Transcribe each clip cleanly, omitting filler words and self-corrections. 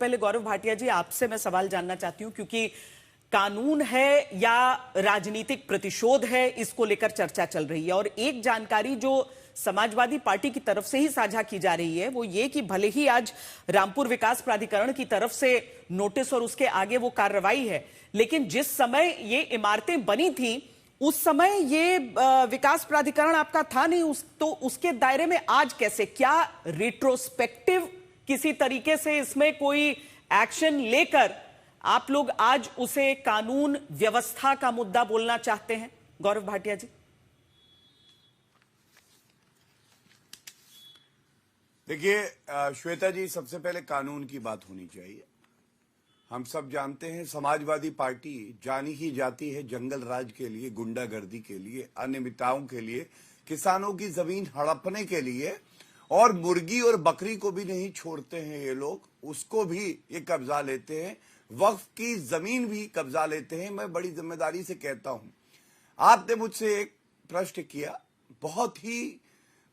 पहले गौरव भाटिया जी आपसे मैं सवाल जानना चाहती हूं, क्योंकि कानून है या राजनीतिक प्रतिशोध है, इसको लेकर चर्चा चल रही है। और एक जानकारी जो समाजवादी पार्टी की तरफ से ही साझा की जा रही है वो ये कि भले ही आज रामपुर विकास प्राधिकरण की तरफ से नोटिस और उसके आगे वो कार्रवाई है, लेकिन जिस समय ये इमारतें बनी थी उस समय ये विकास प्राधिकरण आपका था नहीं, तो उसके दायरे में आज कैसे, क्या रिट्रोस्पेक्टिव किसी तरीके से इसमें कोई एक्शन लेकर आप लोग आज उसे कानून व्यवस्था का मुद्दा बोलना चाहते हैं? गौरव भाटिया जी। देखिए श्वेता जी, सबसे पहले कानून की बात होनी चाहिए। हम सब जानते हैं समाजवादी पार्टी जानी ही जाती है जंगल राज के लिए, गुंडागर्दी के लिए, अनियमितताओं के लिए, किसानों की जमीन हड़पने के लिए, और मुर्गी और बकरी को भी नहीं छोड़ते हैं ये लोग, उसको भी ये कब्जा लेते हैं, वक्फ की जमीन भी कब्जा लेते हैं। मैं बड़ी जिम्मेदारी से कहता हूं, आपने मुझसे एक प्रश्न किया, बहुत ही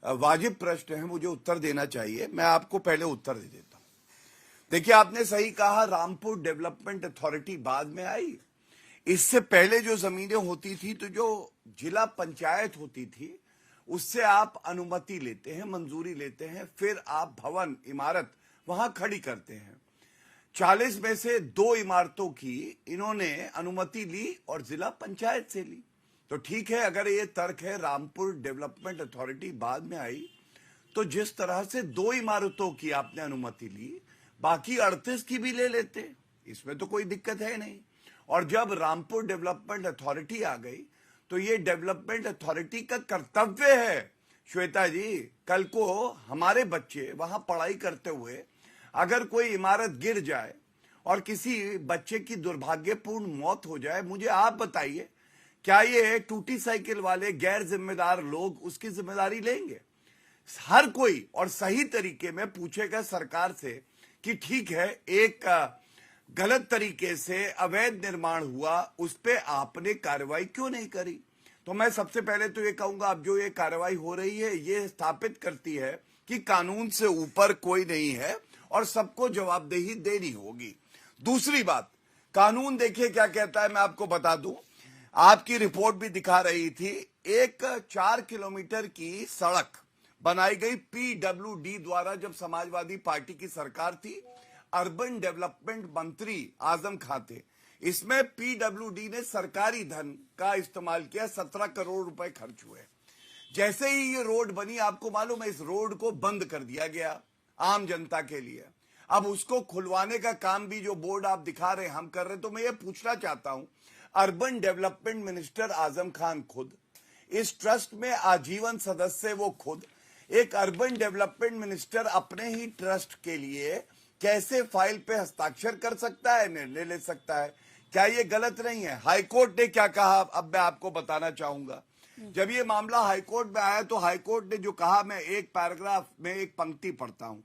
वाजिब प्रश्न है, मुझे उत्तर देना चाहिए, मैं आपको पहले उत्तर दे देता हूं। देखिए, आपने सही कहा, रामपुर डेवलपमेंट अथॉरिटी बाद में आई। इससे पहले जो जमीनें होती थी, तो जो जिला पंचायत होती थी, उससे आप अनुमति लेते हैं, मंजूरी लेते हैं, फिर आप भवन इमारत वहां खड़ी करते हैं। 40 में से 2 इमारतों की इन्होंने अनुमति ली और जिला पंचायत से ली। तो ठीक है, अगर ये तर्क है रामपुर डेवलपमेंट अथॉरिटी बाद में आई, तो जिस तरह से 2 इमारतों की आपने अनुमति ली, बाकी 38 की भी ले लेते, इसमें तो कोई दिक्कत है नहीं। और जब रामपुर डेवलपमेंट अथॉरिटी आ गई, तो ये डेवलपमेंट अथॉरिटी का कर्तव्य है श्वेता जी, कल को हमारे बच्चे वहां पढ़ाई करते हुए अगर कोई इमारत गिर जाए और किसी बच्चे की दुर्भाग्यपूर्ण मौत हो जाए, मुझे आप बताइए, क्या ये टूटी साइकिल वाले गैर जिम्मेदार लोग उसकी जिम्मेदारी लेंगे? हर कोई और सही तरीके में पूछेगा सरकार से कि ठीक है, एक गलत तरीके से अवैध निर्माण हुआ, उस पे आपने कार्रवाई क्यों नहीं करी? तो मैं सबसे पहले तो ये कहूंगा, अब जो ये कार्रवाई हो रही है, ये स्थापित करती है कि कानून से ऊपर कोई नहीं है और सबको जवाबदेही देनी होगी। दूसरी बात, कानून देखिए क्या कहता है, मैं आपको बता दूं, आपकी रिपोर्ट भी दिखा रही थी, एक 4 किलोमीटर की सड़क बनाई गई पीडब्ल्यूडी द्वारा, जब समाजवादी पार्टी की सरकार थी, अर्बन डेवलपमेंट मंत्री आजम खान थे। इसमें पीडब्ल्यूडी ने सरकारी धन का इस्तेमाल किया, 17 करोड़ रुपए खर्च हुए। जैसे ही ये रोड बनी, आपको मालूम है, इस रोड को बंद कर दिया गया आम जनता के लिए। अब उसको खुलवाने का काम भी जो बोर्ड आप दिखा रहे हैं, हम कर रहे हैं। तो मैं ये पूछना चाहता हूं, urban development minister Azam Khan खुद, इस ट्रस्ट में आजीवन सदस्य वो खुद, एक अर्बन डेवलपमेंट मिनिस्टर अपने ही ट्रस्ट के लिए कैसे फाइल पे हस्ताक्षर कर सकता है, निर्णय ले सकता है? क्या ये गलत नहीं है? हाईकोर्ट ने क्या कहा, अब मैं आपको बताना चाहूंगा। जब ये मामला हाईकोर्ट में आया, तो हाईकोर्ट ने जो कहा, मैं एक पैराग्राफ में एक पंक्ति पढ़ता हूं।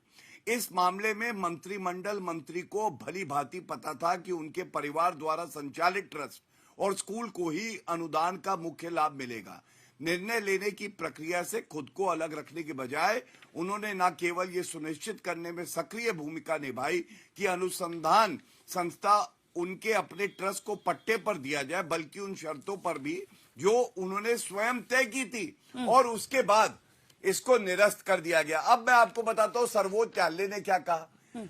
इस मामले में मंत्रिमंडल मंत्री को भली भांति पता था कि उनके परिवार द्वारा संचालित ट्रस्ट और स्कूल को ही अनुदान का मुख्य लाभ मिलेगा। निर्णय लेने की प्रक्रिया से खुद को अलग रखने के बजाय उन्होंने न केवल ये सुनिश्चित करने में सक्रिय भूमिका निभाई कि अनुसंधान संस्था उनके अपने ट्रस्ट को पट्टे पर दिया जाए, बल्कि उन शर्तों पर भी जो उन्होंने स्वयं तय की थी, और उसके बाद इसको निरस्त कर दिया गया। अब मैं आपको बताता हूं सर्वोच्च न्यायालय ने क्या कहा।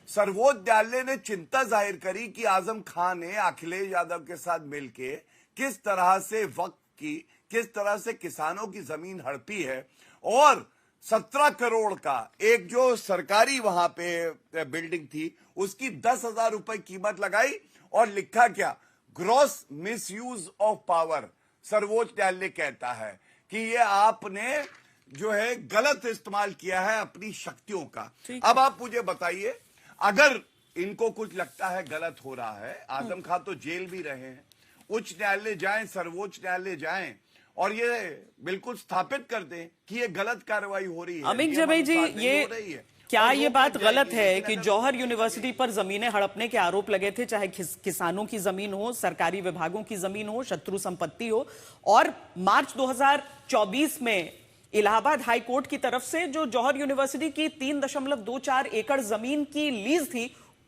सर्वोच्च न्यायालय ने चिंता जाहिर करी कि आजम खान ने अखिलेश यादव के साथ मिलकर किस तरह से वक्त की, किस तरह से किसानों की जमीन हड़पी है, और 17 करोड़ का एक जो सरकारी वहां पे बिल्डिंग थी, उसकी 10,000 रुपए कीमत लगाई, और लिखा क्या, ग्रॉस मिसयूज ऑफ पावर। सर्वोच्च न्यायालय कहता है कि ये आपने जो है गलत इस्तेमाल किया है अपनी शक्तियों का। अब आप मुझे बताइए, अगर इनको कुछ लगता है गलत हो रहा है, आजम खान तो जेल भी रहे हैं, उच्च न्यायालय जाएं, सर्वोच्च न्यायालय जाएं और ये बिल्कुल स्थापित कर दें कि ये गलत कार्रवाई हो रही है। अमित जबई जी, ये क्या ये बात गलत है कि जौहर यूनिवर्सिटी पर जमीनें हड़पने के आरोप लगे थे, चाहे किसानों की जमीन हो, सरकारी विभागों की जमीन हो, शत्रु संपत्ति हो, और मार्च 2024 में इलाहाबाद हाई कोर्ट की तरफ से जो जौहर यूनिवर्सिटी की 3.24 एकड़ जमीन की लीज थी,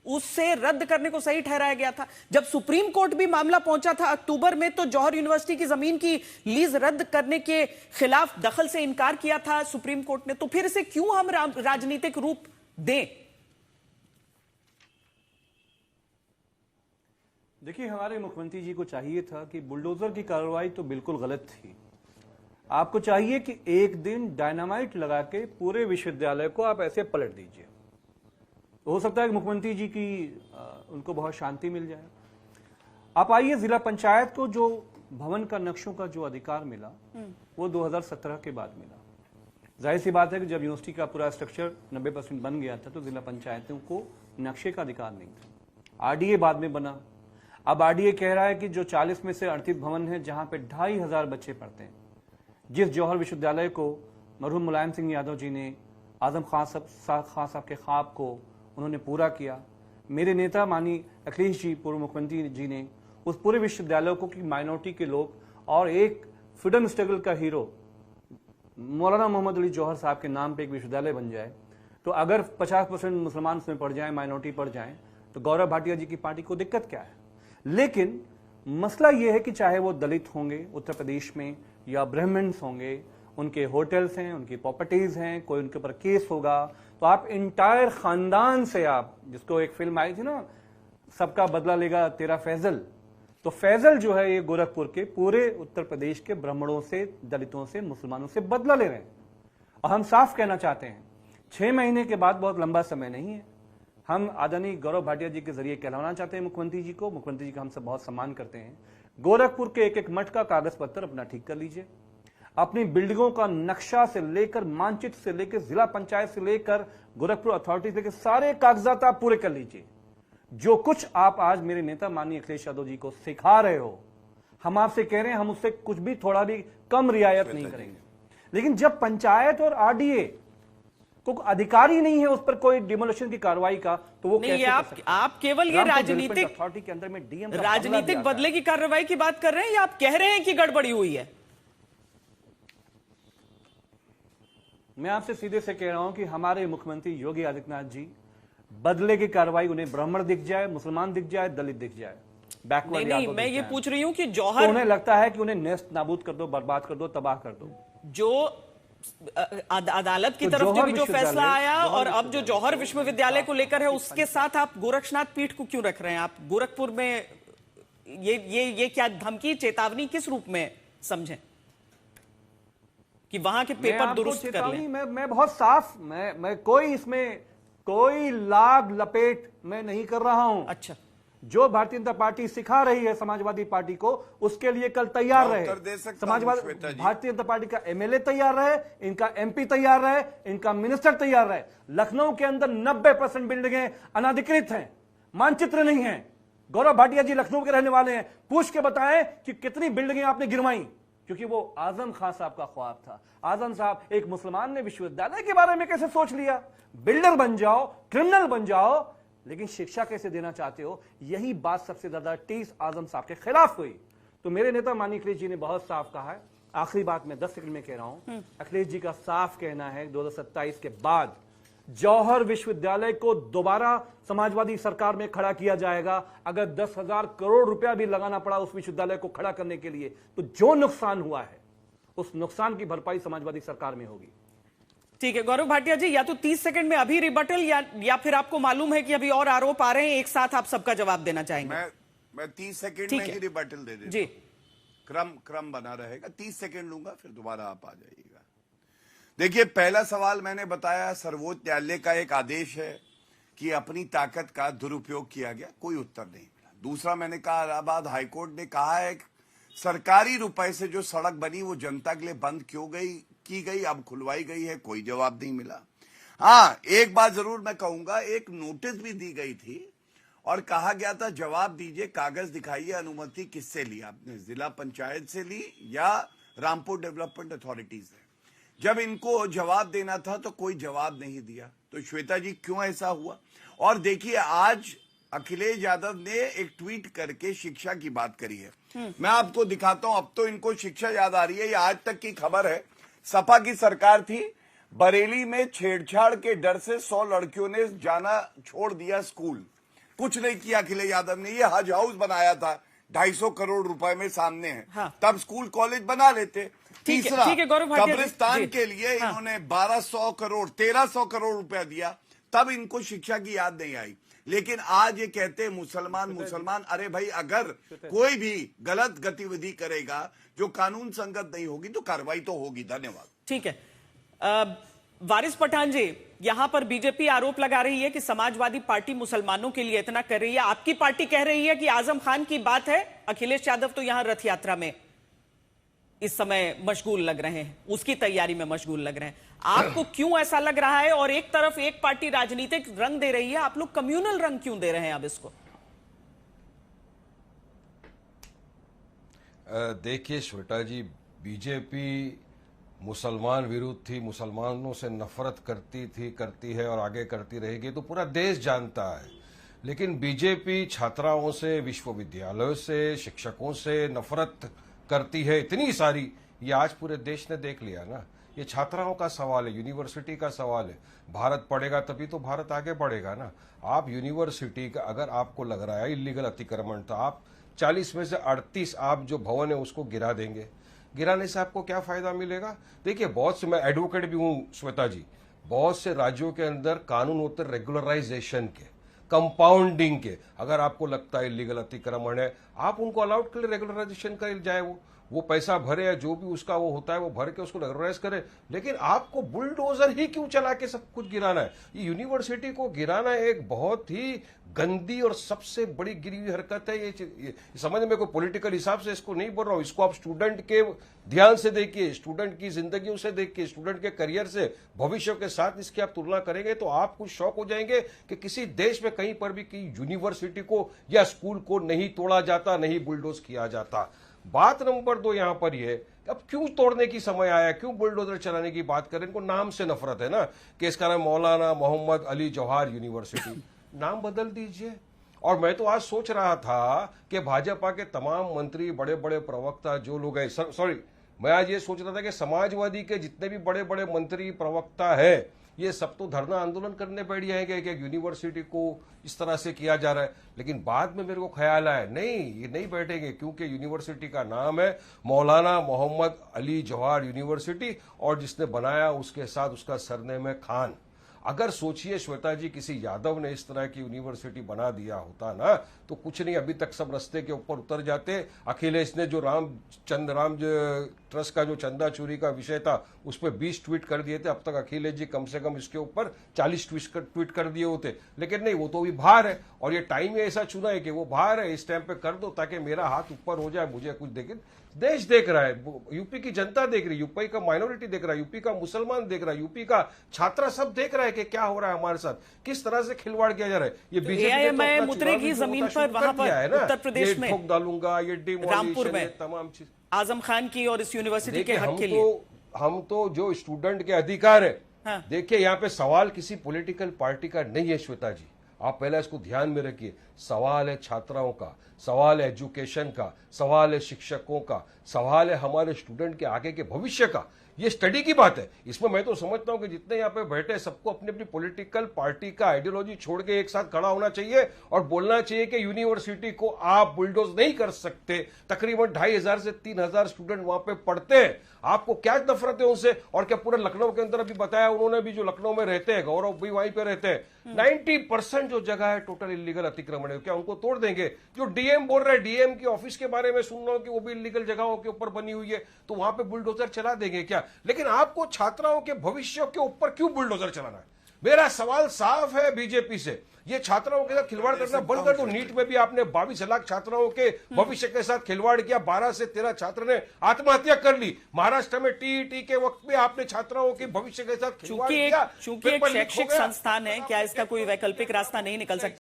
उससे रद्द करने को सही ठहराया गया था। जब सुप्रीम कोर्ट भी मामला पहुंचा था अक्टूबर में, तो जौहर यूनिवर्सिटी की जमीन की लीज रद्द करने के खिलाफ दखल से इनकार किया था सुप्रीम कोर्ट ने। तो फिर इसे क्यों हम राजनीतिक रूप दें? देखिए, हमारे मुख्यमंत्री जी को चाहिए था कि बुलडोजर की कार्रवाई तो बिल्कुल गलत थी। आपको चाहिए कि एक दिन डायनामाइट लगा के पूरे विश्वविद्यालय को आप ऐसे पलट दीजिए। हो सकता है कि मुख्यमंत्री जी की उनको बहुत शांति मिल जाए। आप आइए, जिला पंचायत को जो भवन का नक्शों का जो अधिकार मिला वो 2017 के बाद मिला। जाहिर सी बात है कि जब यूनिवर्सिटी का पूरा स्ट्रक्चर 90% बन गया था तो जिला पंचायतों को नक्शे का अधिकार नहीं था। आरडीए बाद में बना। अब आरडीए कह रहा है कि जो 40 में से 38 भवन है जहां पे 2500 बच्चे पढ़ते हैं, जिस जौहर विश्वविद्यालय को मरहूम मुलायम सिंह यादव जी ने आजम खान साहब के ख्वाब को उन्होंने पूरा किया। मेरे नेता माननीय अखिलेश जी, पूर्व मुख्यमंत्री जी ने उस पूरे विश्वविद्यालय को कि माइनॉरिटी के लोग और एक फ्रीडम स्ट्रगल का हीरो मौलाना मोहम्मद अली जौहर साहब के नाम पे एक विश्वविद्यालय बन जाए, तो अगर 50% मुसलमान उसमें पढ़ जाए, माइनॉरिटी पढ़ जाए, तो गौरव भाटिया जी की पार्टी को दिक्कत क्या है? लेकिन मसला यह है कि चाहे वो दलित होंगे उत्तर प्रदेश में या ब्राह्मण्स होंगे, उनके होटल्स हैं, उनकी प्रॉपर्टीज हैं, कोई उनके ऊपर केस होगा, तो आप इंटायर खानदान से, आप जिसको एक फिल्म आई थी ना, सबका बदला लेगा तेरा फैजल, तो फैजल जो है ये गोरखपुर के पूरे उत्तर प्रदेश के ब्राह्मणों से, दलितों से, मुसलमानों से बदला ले रहे हैं। और हम साफ कहना चाहते हैं, 6 महीने के बाद बहुत लंबा समय नहीं है। हम आदरणीय गौरव भाटिया जी के जरिए कहलाना चाहते हैं मुख्यमंत्री जी को। मुख्यमंत्री जी का हम सब बहुत सम्मान करते हैं। गोरखपुर के एक एक मठ का कागज पत्र अपना ठीक कर लीजिए। अपनी बिल्डिंगों का नक्शा से लेकर, मानचित्र से लेकर, जिला पंचायत से लेकर, गोरखपुर अथॉरिटी से लेकर सारे कागजात आप पूरे कर लीजिए। जो कुछ आप आज मेरे नेता माननीय अखिलेश यादव जी को सिखा रहे हो, हम आपसे कह रहे हैं, हम उससे कुछ भी थोड़ा भी कम रियायत नहीं करेंगे। लेकिन जब पंचायत और आरडीए को अधिकार ही नहीं है उस पर कोई डिमोलिशन की कार्रवाई का, तो वो नहीं, कैसे आप केवल ये राजनीतिक अथॉरिटी के अंदर में डीएम राजनीतिक बदले की कार्रवाई की बात कर रहे हैं या आप कह रहे हैं कि गड़बड़ी हुई है? मैं आपसे सीधे से कह रहा हूं कि हमारे मुख्यमंत्री योगी आदित्यनाथ जी, बदले की कार्रवाई उन्हें ब्राह्मण दिख जाए, मुसलमान दिख जाए, दलित दिख जाए, बैकवर्ड नहीं, मैं ये पूछ रही हूं कि तो जौहर, उन्हें लगता है कि उन्हें नेस्त नाबूद कर दो, बर्बाद कर दो, तबाह कर दो। जो अदालत की तो तरफ से भी जो जौहर फैसला आया और अब जो विश्वविद्यालय जौहर विश्वविद्यालय को लेकर है, उसके साथ आप गोरक्षनाथ पीठ को क्यों रख रहे हैं? आप गोरखपुर में ये क्या धमकी, चेतावनी किस रूप में समझें कि वहां के पेपर दुरुस्त कर लें? मैं बहुत साफ, मैं कोई इसमें कोई लाग लपेट मैं नहीं कर रहा हूं। अच्छा, जो भारतीय जनता पार्टी सिखा रही है समाजवादी पार्टी को, उसके लिए कल तैयार रहे। समाजवादी भारतीय जनता पार्टी का एमएलए तैयार रहे, इनका एमपी तैयार रहे, इनका मिनिस्टर तैयार रहे। लखनऊ के अंदर 90% बिल्डिंगें अनाधिकृत हैं, मानचित्र नहीं है। गौरव भाटिया जी लखनऊ के रहने वाले हैं, पूछ के बताएं कि कितनी बिल्डिंगें आपने गिरवाई, क्योंकि वो आजम खान साहब का ख्वाब था। आजम साहब, एक मुसलमान ने विश्वविद्यालय के बारे में कैसे सोच लिया? बिल्डर बन जाओ, क्रिमिनल बन जाओ, लेकिन शिक्षा कैसे देना चाहते हो? यही बात सबसे ज्यादा टीस आजम साहब के खिलाफ हुई। तो मेरे नेता माननीय अखिलेश जी ने बहुत साफ कहा है। आखिरी बात मैं 10 सेकंड में कह रहा हूं, अखिलेश जी का साफ कहना है 2027 के बाद जौहर विश्वविद्यालय को दोबारा समाजवादी सरकार में खड़ा किया जाएगा। अगर 10,000 करोड़ रुपया भी लगाना पड़ा उस विश्वविद्यालय को खड़ा करने के लिए, तो जो नुकसान हुआ है उस नुकसान की भरपाई समाजवादी सरकार में होगी। ठीक है गौरव भाटिया जी, या तो 30 सेकंड में अभी रिबटल या फिर आपको मालूम है कि अभी और आरोप आ रहे हैं, एक साथ आप सबका जवाब देना चाहेंगे? मैं 30 सेकंड में ही रिबटल दे देता जी। क्रम बना रहेगा। 30 सेकंड लूंगा, फिर दोबारा आप आ जाइएगा। देखिए, पहला सवाल मैंने बताया, सर्वोच्च न्यायालय का एक आदेश है कि अपनी ताकत का दुरुपयोग किया गया, कोई उत्तर नहीं मिला। दूसरा, मैंने कहा इलाहाबाद हाईकोर्ट ने कहा है सरकारी रुपए से जो सड़क बनी वो जनता के लिए बंद क्यों की गई, अब खुलवाई गई है, कोई जवाब नहीं मिला। हाँ, एक बात जरूर मैं कहूंगा, एक नोटिस भी दी गई थी और कहा गया था जवाब दीजिए, कागज दिखाइए, अनुमति किससे ली आपने, जिला पंचायत से ली या रामपुर डेवलपमेंट अथॉरिटी से। जब इनको जवाब देना था तो कोई जवाब नहीं दिया। तो श्वेता जी, क्यों ऐसा हुआ? और देखिए, आज अखिलेश यादव ने एक ट्वीट करके शिक्षा की बात करी है। मैं आपको दिखाता हूं, अब तो इनको शिक्षा याद आ रही है। ये आज तक की खबर है, सपा की सरकार थी, बरेली में छेड़छाड़ के डर से 100 लड़कियों ने जाना छोड़ दिया स्कूल। कुछ नहीं किया अखिलेश यादव ने। ये हज हाउस बनाया था 250 करोड़ रुपए में, सामने है। हाँ। तब स्कूल कॉलेज बना लेते। तीसरा, ठीक है गौरव भाटिया जी, कब्रिस्तान जी। के लिए हाँ। इन्होंने 1200 करोड़ 1300 करोड़ रुपया दिया, तब इनको शिक्षा की याद नहीं आई। लेकिन आज ये कहते हैं मुसलमान मुसलमान। अरे भाई, अगर कोई भी गलत गतिविधि करेगा जो कानून संगत नहीं होगी तो कार्रवाई तो होगी। धन्यवाद। ठीक है। वारिस पठान जी, यहां पर बीजेपी आरोप लगा रही है कि समाजवादी पार्टी मुसलमानों के लिए इतना कर रही है। आपकी पार्टी कह रही है कि आजम खान की बात है, अखिलेश यादव तो यहां रथ यात्रा में इस समय मशगूल लग रहे हैं, उसकी तैयारी में मशगूल लग रहे हैं। आपको क्यों ऐसा लग रहा है? और एक तरफ एक पार्टी राजनीतिक रंग दे रही है, आप लोग कम्युनल रंग क्यों दे रहे हैं अब इसको? देखिए श्वेता जी, बीजेपी मुसलमान विरुद्ध थी, मुसलमानों से नफरत करती है और आगे करती रहेगी, तो पूरा देश जानता है। लेकिन बीजेपी छात्राओं से, विश्वविद्यालयों से, शिक्षकों से नफरत करती है इतनी सारी, ये आज पूरे देश ने देख लिया ना। ये छात्राओं का सवाल है, यूनिवर्सिटी का सवाल है। भारत पढ़ेगा तभी तो भारत आगे बढ़ेगा ना। आप यूनिवर्सिटी का अगर आपको लग रहा है इलीगल अतिक्रमण, तो आप 40 में से 38 आप जो भवन है उसको गिरा देंगे। गिराने से आपको क्या फायदा मिलेगा? देखिए, बहुत से, मैं एडवोकेट भी हूं श्वेता जी, बहुत से राज्यों के अंदर कानून होते रेगुलराइजेशन के, कंपाउंडिंग के। अगर आपको लगता है इलीगल अतिक्रमण है, आप उनको अलाउड कर ले, रेगुलराइजेशन कर जाए। वो पैसा भरे या जो भी उसका वो होता है वो भर के उसको रेगुलराइज करे। लेकिन आपको बुलडोजर ही क्यों चला के सब कुछ गिराना है? ये यूनिवर्सिटी को गिराना एक बहुत ही गंदी और सबसे बड़ी गिरी हुई हरकत है। ये समझ में, कोई पॉलिटिकल हिसाब से इसको नहीं बोल रहा हूं। इसको आप स्टूडेंट के ध्यान से देखिए, स्टूडेंट की जिंदगियों से देखिए, स्टूडेंट के करियर से, भविष्य के साथ इसकी आप तुलना करेंगे तो आप कुछ शौक हो जाएंगे कि किसी देश में कहीं पर भी की यूनिवर्सिटी को या स्कूल को नहीं तोड़ा जाता, नहीं बुलडोज किया जाता। बात नंबर 2 यहां पर ये, अब क्यों तोड़ने की समय आया, क्यों बुलडोजर चलाने की बात करें? इनको नाम से नफरत है ना, कि इसका नाम मौलाना मोहम्मद अली जौहर यूनिवर्सिटी, नाम बदल दीजिए। और मैं तो आज सोच रहा था कि भाजपा के तमाम मंत्री, बड़े बड़े प्रवक्ता जो लोग हैं, सॉरी, मैं आज ये सोच रहा था कि समाजवादी के जितने भी बड़े बड़े मंत्री प्रवक्ता है, ये सब तो धरना आंदोलन करने बैठ जाएंगे कि यूनिवर्सिटी को इस तरह से किया जा रहा है। लेकिन बाद में मेरे को ख्याल आया, नहीं, ये नहीं बैठेंगे, क्योंकि यूनिवर्सिटी का नाम है मौलाना मोहम्मद अली जौहर यूनिवर्सिटी, और जिसने बनाया उसके साथ उसका सरनेम है खान। अगर सोचिए श्वेता जी, किसी यादव ने इस तरह की यूनिवर्सिटी बना दिया होता ना, तो कुछ नहीं, अभी तक सब रास्ते के ऊपर उतर जाते। अखिलेश ने जो राम ट्रस्ट का जो चंदा चोरी का विषय था, उस पर 20 ट्वीट कर दिए थे। अब तक अखिलेश जी कम से कम इसके ऊपर 40 ट्वीट कर दिए होते। लेकिन नहीं, वो तो भी बाहर है, और ये टाइम ऐसा चुना है कि वो बाहर है। इस टाइम पे कर दो ताकि मेरा हाथ ऊपर हो जाए, मुझे कुछ देखे। देश देख रहा है, यूपी की जनता देख रही है, यूपी का माइनॉरिटी देख रहा है, यूपी का मुसलमान देख रहा है, यूपी का छात्रा सब देख रहा है कि क्या हो रहा है हमारे साथ, किस तरह से खिलवाड़ किया जा रहा है। ये बीजेपी उतरेगी जमीन पर, वहां पर उत्तर प्रदेश में ठोक डालूंगा, ये रामपुर में तमाम चीज आजम खान की और इस यूनिवर्सिटी के हक के लिए। हम तो जो स्टूडेंट के अधिकार है, हाँ। देखिए यहाँ पे सवाल किसी पॉलिटिकल पार्टी का नहीं है श्वेता जी, आप पहले इसको ध्यान में रखिए। सवाल है छात्राओं का, सवाल है एजुकेशन का, सवाल है शिक्षकों का, सवाल है हमारे स्टूडेंट के आगे के भविष्य का। ये स्टडी की बात है। इसमें मैं तो समझता हूं कि जितने यहाँ पे बैठे सबको अपनी अपनी पॉलिटिकल पार्टी का आइडियोलॉजी छोड़ के एक साथ खड़ा होना चाहिए और बोलना चाहिए कि यूनिवर्सिटी को आप बुलडोज नहीं कर सकते। तकरीबन 2500 से 3000 स्टूडेंट वहां पे पढ़ते हैं, आपको क्या नफरत है उनसे? और क्या पूरे लखनऊ के अंदर अभी बताया उन्होंने भी, जो लखनऊ में रहते हैं, गौरव भी वहीं पे रहते हैं, 90% जो जगह है टोटल इलीगल अतिक्रमण है। क्या उनको तोड़ देंगे? जो डीएम बोल रहे हैं, डीएम की ऑफिस के बारे में सुन रहा हूं कि वो भी इलीगल जगहों के ऊपर बनी हुई है, तो वहां पे बुलडोजर चला देंगे क्या? लेकिन आपको छात्राओं के भविष्य के ऊपर क्यों बुलडोजर चलाना है? मेरा सवाल साफ है बीजेपी से, ये छात्राओं के साथ खिलवाड़ करना बंद कर दो। नीट में भी आपने 22 लाख छात्राओं के भविष्य के साथ खिलवाड़ किया, 12 से 13 छात्र ने आत्महत्या कर ली। महाराष्ट्र में टीईटी के वक्त में आपने छात्राओं के भविष्य के साथ खिलवाड़ किया। चूंकि एक शैक्षिक संस्थान है, क्या इसका कोई वैकल्पिक रास्ता नहीं निकल सकता?